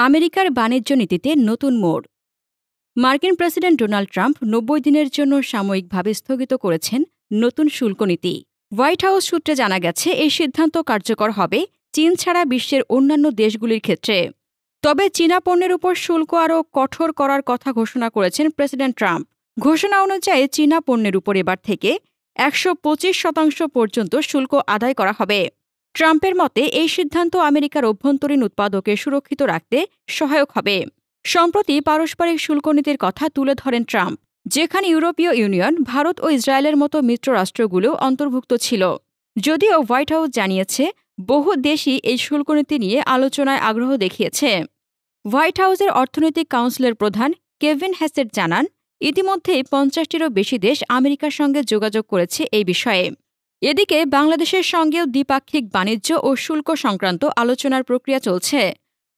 আমেরিকার বাণিজ্য নীতিতে নতুন মোড়। মার্কিন প্রেসিডেন্ট ডোনাল্ড ট্রাম্প ৯০ দিনের জন্য সাময়িকভাবে স্থগিত করেছেন নতুন শুল্ক নীতি। হোয়াইট হাউস সূত্রে জানা গেছে, এই সিদ্ধান্ত কার্যকর হবে চীন ছাড়া বিশ্বের অন্যান্য দেশগুলির ক্ষেত্রে। তবে চীনা পণ্যের উপর শুল্ক আরও কঠোর করার কথা ঘোষণা করেছেন প্রেসিডেন্ট ট্রাম্প। ঘোষণা অনুযায়ী চীনা পণ্যের উপর এবার থেকে ১২৫% পর্যন্ত শুল্ক আদায় করা হবে। ট্রাম্পের মতে এই সিদ্ধান্ত আমেরিকার অভ্যন্তরীণ উৎপাদকে সুরক্ষিত রাখতে সহায়ক হবে। সম্প্রতি পারস্পরিক শুল্ক নীতির কথা তুলে ধরেন ট্রাম্প, যেখানে ইউরোপীয় ইউনিয়ন, ভারত ও ইসরায়েলের মতো মিত্র রাষ্ট্রগুলো অন্তর্ভুক্ত ছিল। যদিও হোয়াইট হাউস জানিয়েছে, বহু দেশই এই শুল্কনীতি নিয়ে আলোচনায় আগ্রহ দেখিয়েছে। হোয়াইট হাউসের অর্থনৈতিক কাউন্সিলের প্রধান কেভিন হ্যাসেট জানান, ইতিমধ্যেই ৫০টিরও বেশি দেশ আমেরিকার সঙ্গে যোগাযোগ করেছে এই বিষয়ে। এদিকে বাংলাদেশের সঙ্গেও দ্বিপাক্ষিক বাণিজ্য ও শুল্ক সংক্রান্ত আলোচনার প্রক্রিয়া চলছে।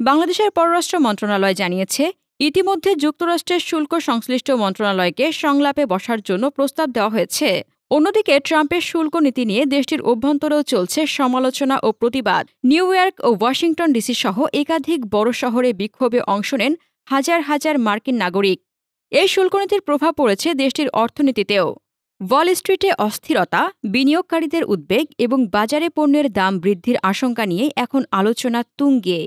বাংলাদেশের পররাষ্ট্র মন্ত্রণালয় জানিয়েছে, ইতিমধ্যে যুক্তরাষ্ট্রের শুল্ক সংশ্লিষ্ট মন্ত্রণালয়কে সংলাপে বসার জন্য প্রস্তাব দেওয়া হয়েছে। অন্যদিকে ট্রাম্পের শুল্ক নীতি নিয়ে দেশটির অভ্যন্তরেও চলছে সমালোচনা ও প্রতিবাদ। নিউ ইয়র্ক ও ওয়াশিংটন ডিসি সহ একাধিক বড় শহরে বিক্ষোভে অংশ নেন হাজার হাজার মার্কিন নাগরিক। এই শুল্কনীতির প্রভাব পড়েছে দেশটির অর্থনীতিতেও। ওয়াল স্ট্রিটে অস্থিরতা, বিনিয়োগকারীদের উদ্বেগ এবং বাজারে পণ্যের দাম বৃদ্ধির আশঙ্কা নিয়ে এখন আলোচনা তুঙ্গে।